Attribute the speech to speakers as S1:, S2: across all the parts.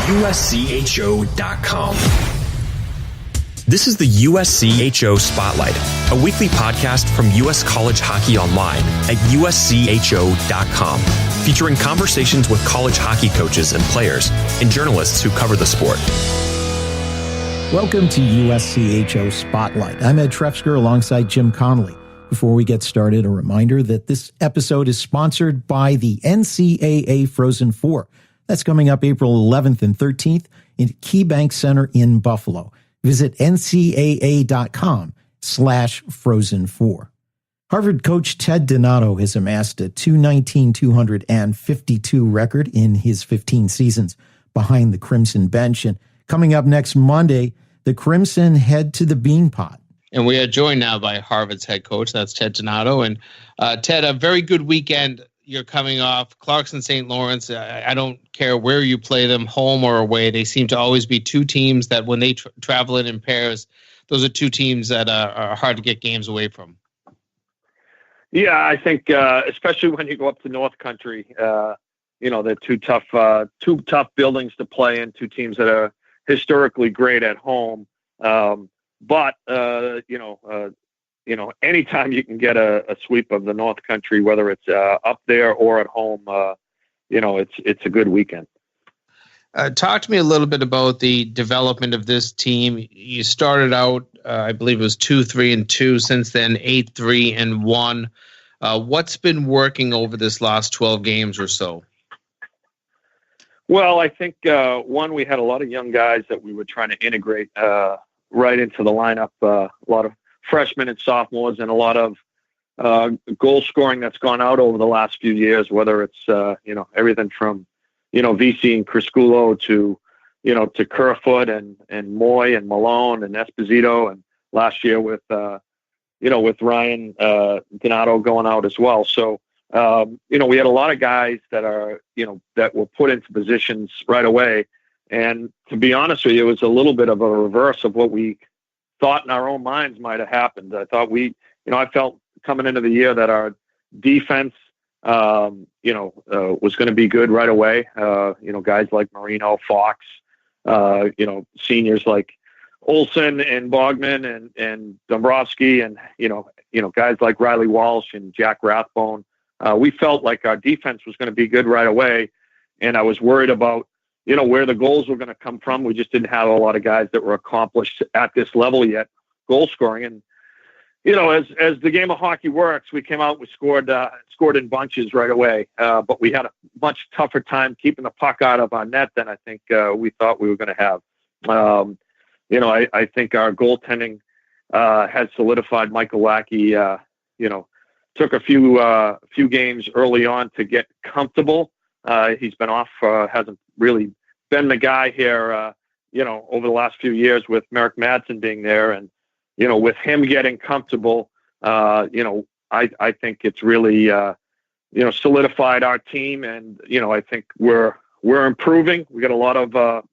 S1: USCHO.com. This is the USCHO Spotlight, a weekly podcast from U.S. College Hockey Online at USCHO.com, featuring conversations with college hockey coaches and players and journalists who cover the sport.
S2: Welcome to USCHO Spotlight. I'm Ed Trefsker alongside Jim Connolly. Before we get started, a reminder that this episode is sponsored by the NCAA Frozen Four. That's coming up April 11th and 13th in KeyBank Center in Buffalo. Visit ncaa.com/Frozen4. Harvard coach Ted Donato has amassed a .219.252 record in his 15 seasons behind the Crimson bench. And coming up next Monday, the Crimson head to the Beanpot.
S3: And we are joined now by Harvard's head coach. That's Ted Donato. And Ted, a very good weekend. You're coming off Clarkson St. Lawrence. I don't care where you play them, home or away. They seem to always be two teams that when they travel in pairs, those are two teams that are hard to get games away from.
S4: Yeah, I think especially when you go up to North Country, they're two tough buildings to play in, two teams that are historically great at home. But anytime you can get a sweep of the North Country, whether it's up there or at home, it's a good weekend.
S3: Talk to me a little bit about the development of this team. You started out, I believe it was 2-3-2. Since then, 8-3-1. What's been working over this last 12 games or so?
S4: Well, I think one, we had a lot of young guys that we were trying to integrate right into the lineup. A lot of freshmen and sophomores, and a lot of goal scoring that's gone out over the last few years, whether it's, everything from, VC and Crisculo to Kerfoot and Moy and Malone and Esposito. And last year with Ryan Donato going out as well. So, we had a lot of guys that are, that were put into positions right away. And to be honest with you, it was a little bit of a reverse of what we thought in our own minds might have happened. I thought I felt coming into the year that our defense, was going to be good right away. Guys like Marino, Fox, seniors like Olsen and Bogman and Dombrowski and, guys like Riley Walsh and Jack Rathbone. We felt like our defense was going to be good right away. And I was worried about, where the goals were going to come from. We just didn't have a lot of guys that were accomplished at this level yet, goal scoring. And, as the game of hockey works, we came out, we scored in bunches right away. But we had a much tougher time keeping the puck out of our net than I think we thought we were going to have. I think our goaltending has solidified. Michael Lackey, took a few games early on to get comfortable. He's been off, hasn't really been the guy here, over the last few years with Merrick Madsen being there. And, with him getting comfortable, I think it's really, solidified our team. And, I think we're improving. We got a lot of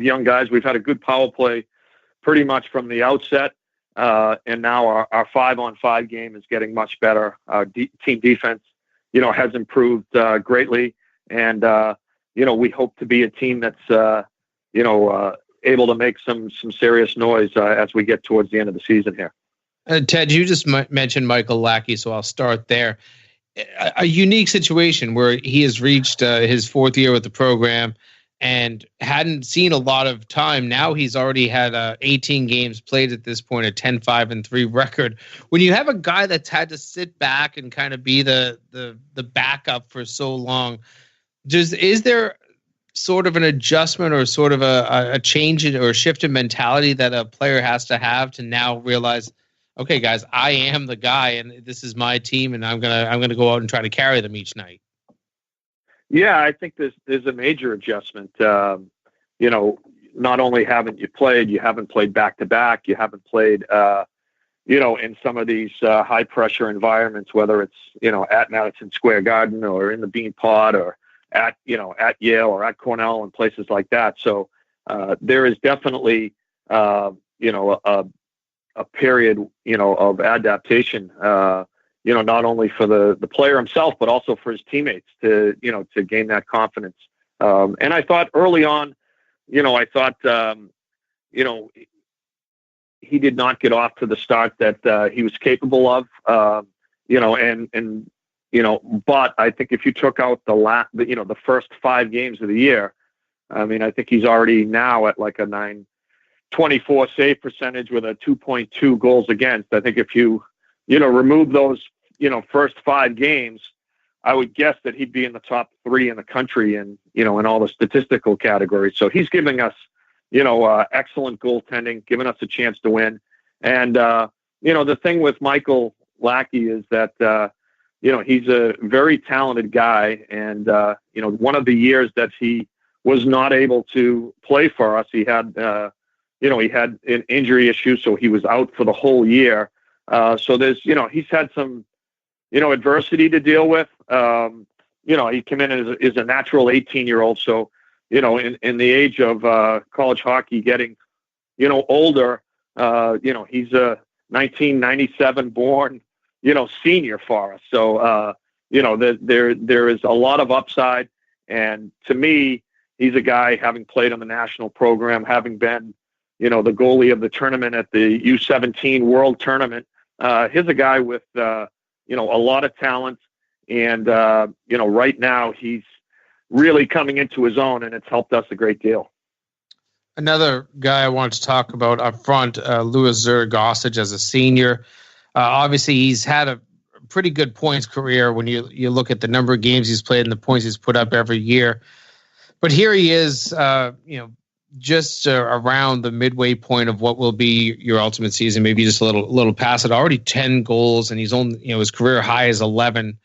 S4: young guys. We've had a good power play pretty much from the outset. And now our 5-on-5 game is getting much better. Our team defense, has improved greatly. And, we hope to be a team that's, able to make some serious noise as we get towards the end of the season here.
S3: Ted, you just mentioned Michael Lackey, so I'll start there. A unique situation where he has reached his fourth year with the program and hadn't seen a lot of time. Now he's already had 18 games played at this point, a 10-5-3 record. When you have a guy that's had to sit back and kind of be the backup for so long, is there sort of an adjustment or sort of a change or shift in mentality that a player has to have to now realize, okay, guys, I am the guy and this is my team and I'm gonna go out and try to carry them each night?
S4: Yeah, I think there's a major adjustment. Not only you haven't played back to back, you haven't played, in some of these high pressure environments, whether it's, at Madison Square Garden or in the Beanpot or at Yale or at Cornell and places like that. So there is definitely, a period, of adaptation, not only for the player himself, but also for his teammates to gain that confidence. And I thought early on, he did not get off to the start that he was capable of, but I think if you took out the first 5 games of the year, I mean, I think he's already now at like a 924 save percentage with a 2.2 goals against. I think if you remove those, first 5 games, I would guess that he'd be in the top 3 in the country and, in all the statistical categories. So he's giving us, excellent goaltending, giving us a chance to win. And, the thing with Michael Lackey is that, he's a very talented guy. And, one of the years that he was not able to play for us, he had an injury issue, so he was out for the whole year. So there's, he's had some, adversity to deal with. He came in as a natural 18-year-old. So, in the age of college hockey getting, older, he's a 1997 born, senior for us. So, there is a lot of upside. And to me, he's a guy, having played on the national program, having been, the goalie of the tournament at the U17 World Tournament. He's a guy with, a lot of talent. And, right now he's really coming into his own, and it's helped us a great deal.
S3: Another guy I wanted to talk about up front, Louis Zergosich as a senior. Obviously, he's had a pretty good points career when you look at the number of games he's played and the points he's put up every year. But here he is, just around the midway point of what will be your ultimate season, maybe just a little past it. Already 10 goals, and he's only, his career high is 11.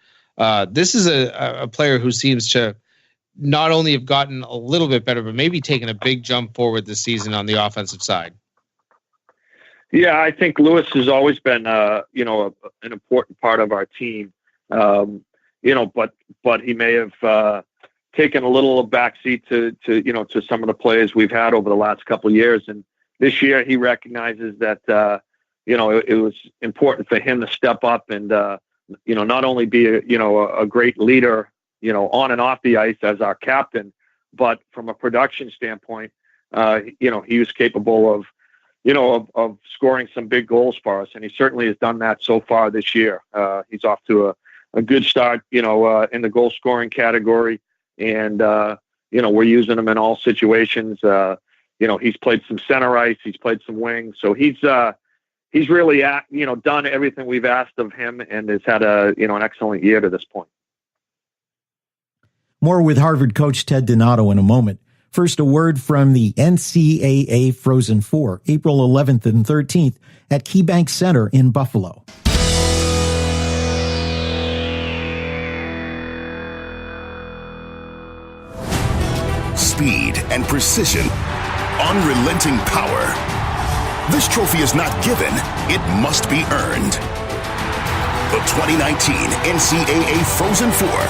S3: This is a player who seems to not only have gotten a little bit better, but maybe taken a big jump forward this season on the offensive side.
S4: Yeah, I think Lewis has always been, an important part of our team. But he may have taken a little backseat to some of the players we've had over the last couple of years. And this year he recognizes that, it was important for him to step up and, not only be a great leader, on and off the ice as our captain, but from a production standpoint, he was capable of scoring some big goals for us. And he certainly has done that so far this year. He's off to a good start, in the goal scoring category. And, we're using him in all situations. He's played some center ice, he's played some wing. So he's really, done everything we've asked of him and has had an excellent year to this point.
S2: More with Harvard coach Ted Donato in a moment. First, a word from the NCAA Frozen Four, April 11th and 13th at KeyBank Center in Buffalo.
S5: Speed and precision, unrelenting power. This trophy is not given, it must be earned. The 2019 NCAA Frozen Four,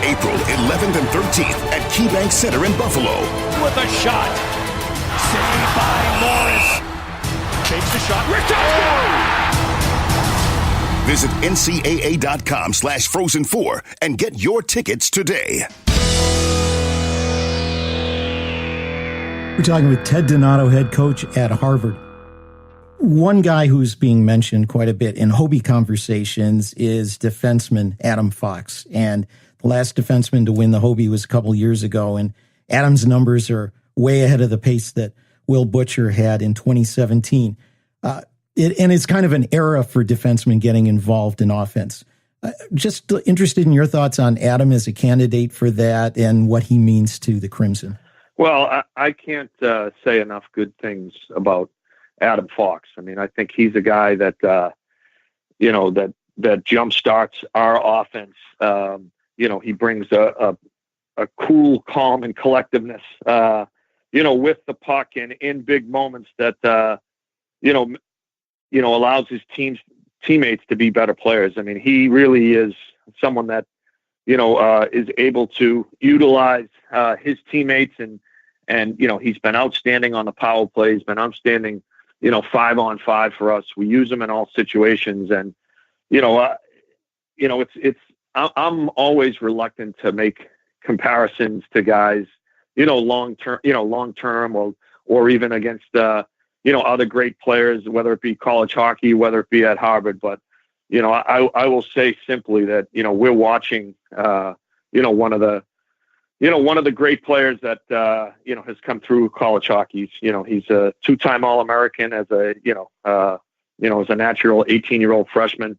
S5: April 11th and 13th at KeyBank Center in Buffalo.
S6: With a shot. Saved by Morris. Takes the shot.
S5: Visit ncaa.com/Frozen4 and get your tickets today.
S2: We're talking with Ted Donato, head coach at Harvard. One guy who's being mentioned quite a bit in Hobie conversations is defenseman Adam Fox. And the last defenseman to win the Hobie was a couple years ago. And Adam's numbers are way ahead of the pace that Will Butcher had in 2017. And it's kind of an era for defensemen getting involved in offense. Just interested in your thoughts on Adam as a candidate for that and what he means to the Crimson.
S4: Well, I can't say enough good things about Adam Fox. I mean, I think he's a guy that, that jump starts our offense. He brings a cool, calm, and collectiveness, with the puck and in big moments that, allows his teammates to be better players. I mean, he really is someone that, is able to utilize his teammates and he's been outstanding on the power play. He's been outstanding, 5-on-5 for us. We use him in all situations. And, I'm always reluctant to make comparisons to guys, long term, or even against, other great players, whether it be college hockey, whether it be at Harvard. But, I will say simply that, we're watching, one of the great players that, has come through college hockey. He's a 2-time All-American as a natural 18-year-old freshman.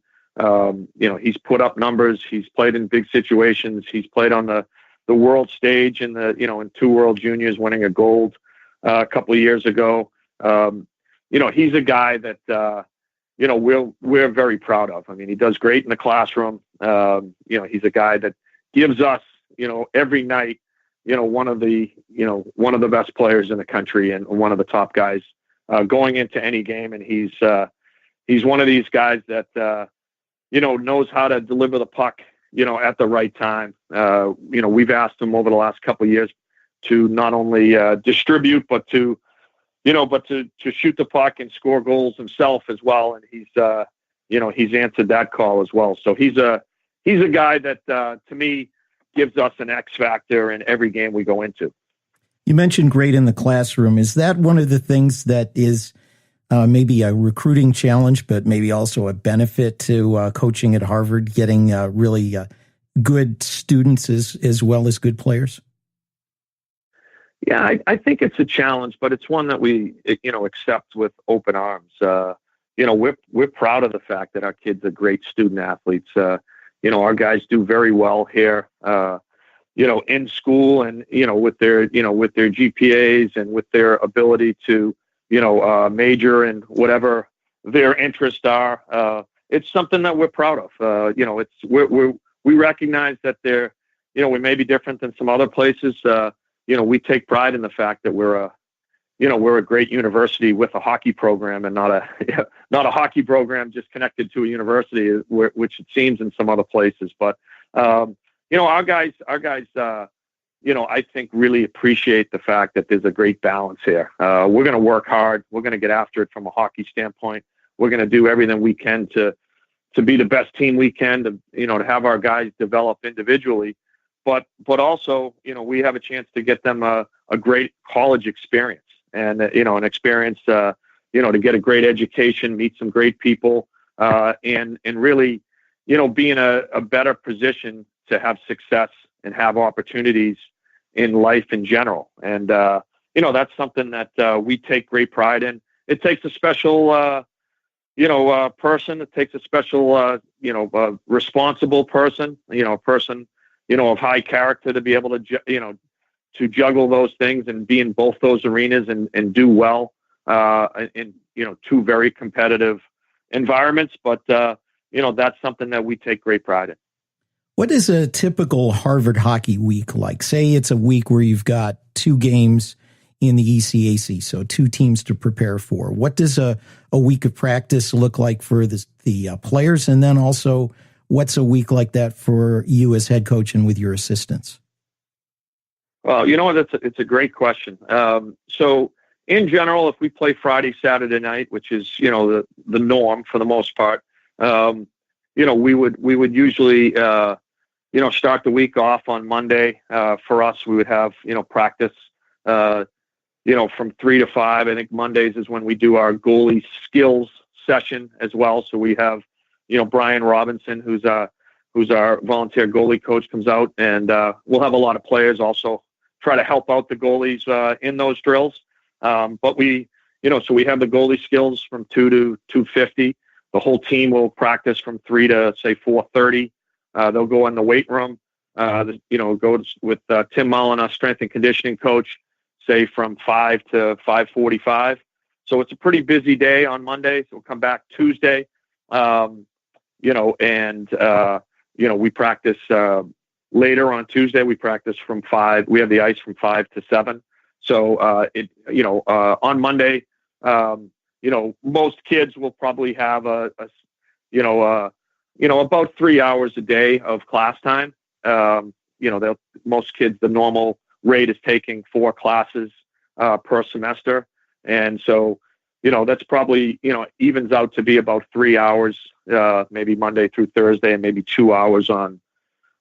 S4: He's put up numbers. He's played in big situations. He's played on the world stage in in 2 World Juniors, winning a gold a couple of years ago. He's a guy that, we're very proud of. I mean, he does great in the classroom. He's a guy that gives us, every night, one of the best players in the country and one of the top guys going into any game. And he's one of these guys that, knows how to deliver the puck, at the right time. We've asked him over the last couple of years to not only distribute, but to shoot the puck and score goals himself as well. And he's answered that call as well. So he's a guy that, to me, gives us an X factor in every game we go into.
S2: You mentioned great in the classroom. Is that one of the things that is maybe a recruiting challenge, but maybe also a benefit to coaching at Harvard, getting really good students as well as good players?
S4: Yeah, I think it's a challenge, but it's one that we, accept with open arms. We're proud of the fact that our kids are great student athletes. Our guys do very well here, in school and, with their GPAs and with their ability to, major in whatever their interests are. It's something that we're proud of. We recognize that we may be different than some other places. We take pride in the fact that we're a great university with a hockey program and not a hockey program just connected to a university, which it seems in some other places. But, our guys, I think really appreciate the fact that there's a great balance here. We're going to work hard. We're going to get after it from a hockey standpoint. We're going to do everything we can to be the best team we can, to have our guys develop individually. But also, we have a chance to get them a great college experience and, an experience, to get a great education, meet some great people, and really, be in a better position to have success and have opportunities in life in general. And, that's something that we take great pride in. It takes a special, person. It takes a special, responsible person, a person, of high character to be able to, to juggle those things and be in both those arenas and do well in 2 very competitive environments. But, that's something that we take great pride in.
S2: What is a typical Harvard hockey week like? Say it's a week where you've got 2 games in the ECAC, so 2 teams to prepare for. What does a week of practice look like for the players? And then also, what's a week like that for you as head coach and with your assistants?
S4: Well, it's a great question. So in general, if we play Friday, Saturday night, which is, the norm for the most part, we would usually, start the week off on Monday. For us, we would have, practice, from 3 to 5. I think Mondays is when we do our goalie skills session as well. So we have, Brian Robinson, who's our volunteer goalie coach, comes out, and we'll have a lot of players also try to help out the goalies in those drills. But we, so we have the goalie skills from 2 to 2:50. The whole team will practice from 3 to say 4:30. They'll go in the weight room. Go with Tim Mullen, our strength and conditioning coach, say from 5 to 5:45. So it's a pretty busy day on Monday. So we'll come back Tuesday. We practice later on Tuesday. We practice from 5. We have the ice from 5 to 7. So on Monday, most kids will probably have about 3 hours a day of class time. Most kids, the normal rate is taking 4 classes per semester, and so. That's probably, evens out to be about 3 hours, maybe Monday through Thursday, and maybe 2 hours on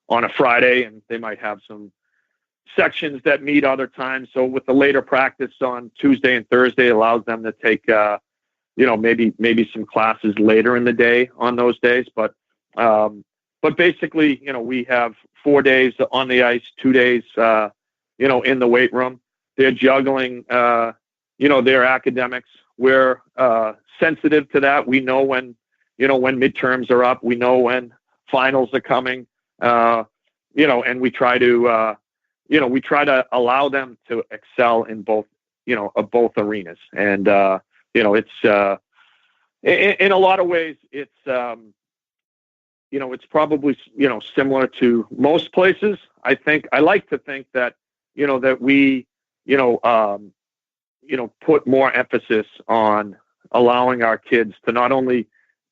S4: a Friday. And they might have some, sections that meet other times. So with the later practice on Tuesday and Thursday, it allows them to take, maybe some classes later in the day on those days. But basically, we have 4 days on the ice, 2 days, in the weight room. They're juggling, their academics. We're sensitive to that. We know when midterms are up. We know when finals are coming. And we try to allow them to excel in both arenas. And it's in a lot of ways, it's probably similar to most places. I like to think that that we put more emphasis on allowing our kids to not only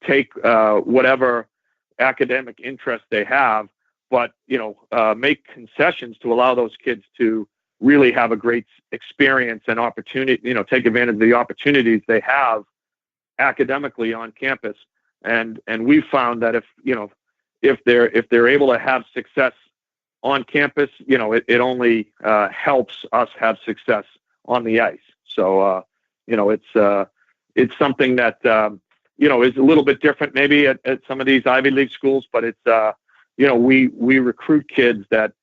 S4: take whatever academic interest they have, but make concessions to allow those kids to really have a great experience and opportunity, take advantage of the opportunities they have academically on campus. And we've found that if they're able to have success on campus, it only helps us have success on the ice. So it's something that is a little bit different maybe at some of these Ivy League schools, but it's we recruit kids that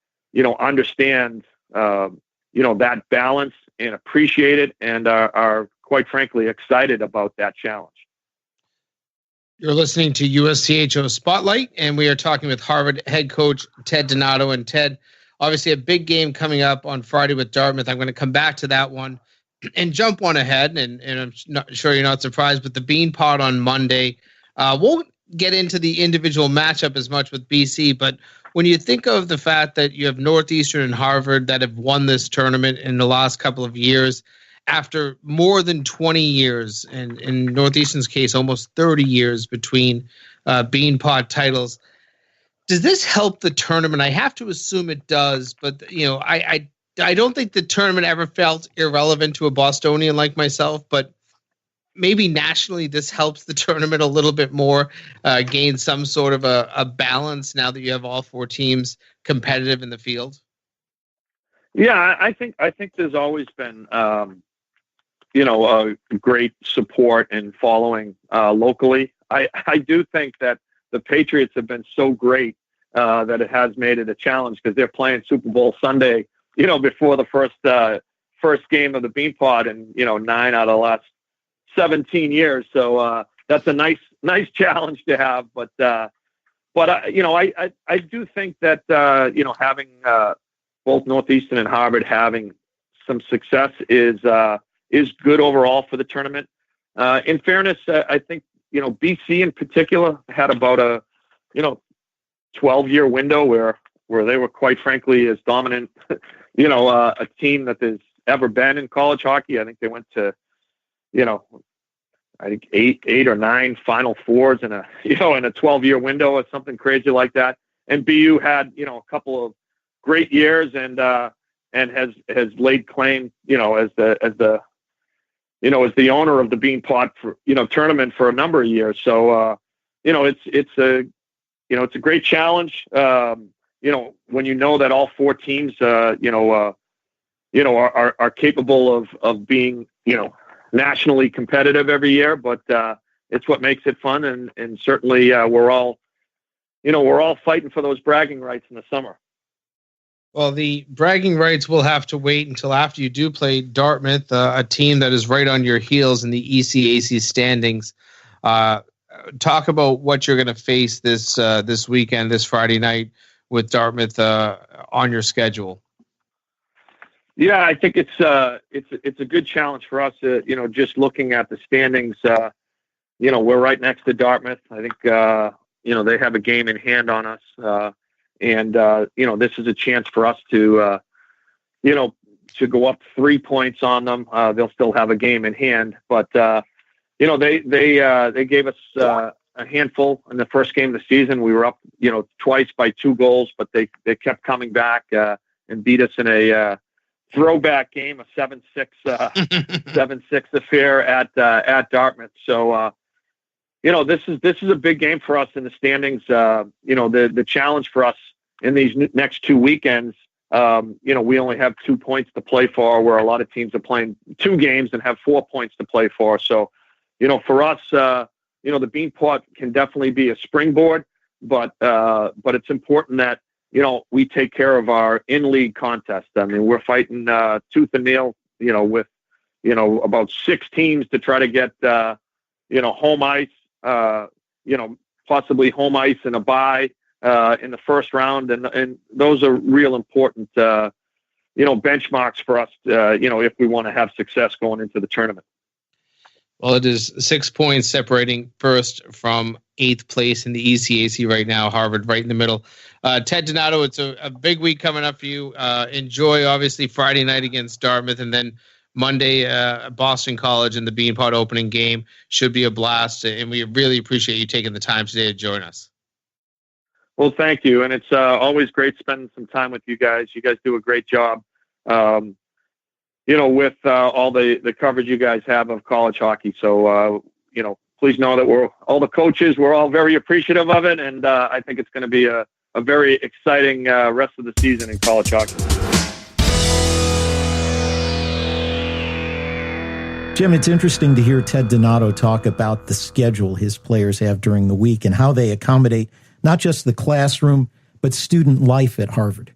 S4: understand that balance and appreciate it, and are quite frankly excited about that challenge.
S3: You're listening to USCHO Spotlight, and we are talking with Harvard head coach Ted Donato. And Ted, obviously a big game coming up on Friday with Dartmouth. I'm going to come back to that one and jump one ahead, and I'm not sure you're not surprised, but the Beanpot on Monday. We'll get into the individual matchup as much with BC, but when you think of the fact that you have Northeastern and Harvard that have won this tournament in the last couple of years, after more than 20 years, and in Northeastern's case, almost 30 years between Beanpot titles, does this help the tournament? I have to assume it does, but I don't think the tournament ever felt irrelevant to a Bostonian like myself, but maybe nationally this helps the tournament a little bit more, gain some sort of a balance now that you have all four teams competitive in the field.
S4: Yeah, I think there's always been great support and following locally. I do think that the Patriots have been so great that it has made it a challenge, because they're playing Super Bowl Sunday, before the first game of the Beanpot in 9 out of the last 17 years. So that's a nice challenge to have. But I do think that having both Northeastern and Harvard having some success is good overall for the tournament. In fairness, I think BC in particular had about a 12-year window where they were quite frankly as dominant a team that there's ever been in college hockey. I think they went to I think eight or nine Final Fours in a 12-year window or something crazy like that. And BU had a couple of great years and has laid claim as the owner of the Beanpot for tournament for a number of years. So it's a great challenge. When that all four teams are capable of being nationally competitive every year, but it's what makes it fun, and certainly we're all fighting for those bragging rights in the summer.
S3: Well, the bragging rights will have to wait until after you do play Dartmouth, a team that is right on your heels in the ECAC standings. Talk about what you're going to face this weekend, this Friday night, with Dartmouth on your schedule.
S4: Yeah, I think it's a good challenge for us. Just looking at the standings, we're right next to Dartmouth. I think they have a game in hand on us. And this is a chance for us to go up 3 points on them. They'll still have a game in hand, but they gave us a handful in the first game of the season. We were up, twice by 2 goals, but they kept coming back and beat us in a throwback game, a 7-6 7-6 affair at Dartmouth. So this is a big game for us in the standings. The challenge for us in these next 2 weekends we only have 2 points to play for, where a lot of teams are playing 2 games and have 4 points to play for. So, for us, the Beanpot can definitely be a springboard, but it's important that, we take care of our in-league contest. I mean, we're fighting tooth and nail, with, about 6 teams to try to get, home ice, possibly home ice and a bye in the first round. And those are real important, benchmarks for us, if we want to have success going into the tournament.
S3: Well, it is 6 points separating first from 8th place in the ECAC right now. Harvard right in the middle. Ted Donato, it's a big week coming up for you. Enjoy, obviously, Friday night against Dartmouth, and then Monday, Boston College and the Beanpot opening game. Should be a blast, and we really appreciate you taking the time today to join us.
S4: Well, thank you, and it's always great spending some time with you guys. You guys do a great job. With all the coverage you guys have of college hockey. So, please know that all the coaches, we're all very appreciative of it. And I think it's going to be a very exciting rest of the season in college hockey.
S2: Jim, it's interesting to hear Ted Donato talk about the schedule his players have during the week and how they accommodate not just the classroom, but student life at Harvard.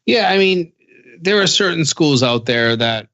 S2: Yeah,
S3: I mean, there are certain schools out there that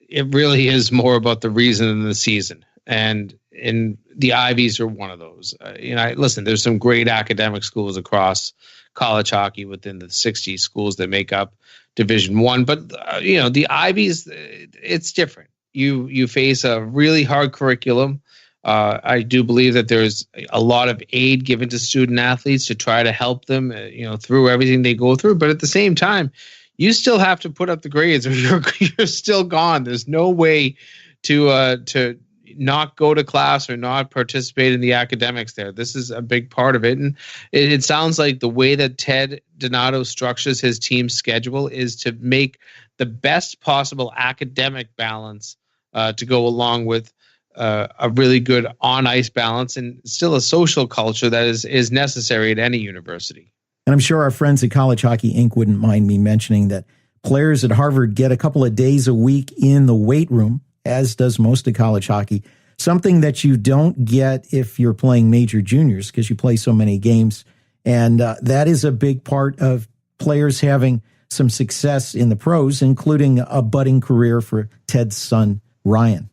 S3: it really is more about the reason than the season. And the Ivies are one of those. Listen, there's some great academic schools across college hockey within the 60 schools that make up Division I. But, the Ivies, it's different. You face a really hard curriculum. I do believe that there's a lot of aid given to student athletes to try to help them, through everything they go through. But at the same time, you still have to put up the grades or you're still gone. There's no way to not go to class or not participate in the academics there. This is a big part of it. And it sounds like the way that Ted Donato structures his team's schedule is to make the best possible academic balance to go along with a really good on-ice balance and still a social culture that is necessary at any university.
S2: And I'm sure our friends at College Hockey Inc. wouldn't mind me mentioning that players at Harvard get a couple of days a week in the weight room, as does most of college hockey, something that you don't get if you're playing major juniors because you play so many games. And that is a big part of players having some success in the pros, including a budding career for Ted's son, Ryan.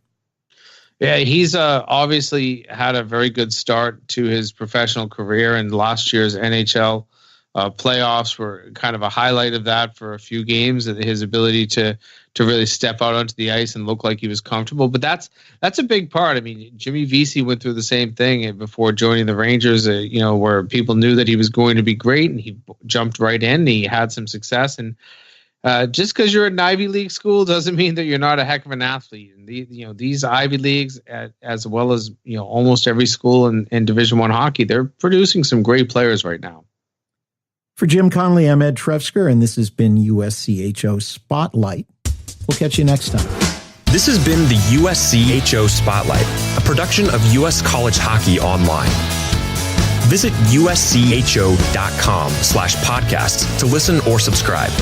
S3: Yeah, he's obviously had a very good start to his professional career, and last year's NHL playoffs were kind of a highlight of that for a few games, his ability to really step out onto the ice and look like he was comfortable. But that's a big part. I mean, Jimmy Vesey went through the same thing before joining the Rangers, where people knew that he was going to be great, and he jumped right in and he had some success. And just because you're at an Ivy League school doesn't mean that you're not a heck of an athlete. And these Ivy Leagues, as well as almost every school in Division I hockey, they're producing some great players right now.
S2: For Jim Connolly, I'm Ed Trefsker, and this has been USCHO Spotlight. We'll catch you next time.
S1: This has been the USCHO Spotlight, a production of U.S. College Hockey Online. Visit uscho.com/podcasts to listen or subscribe.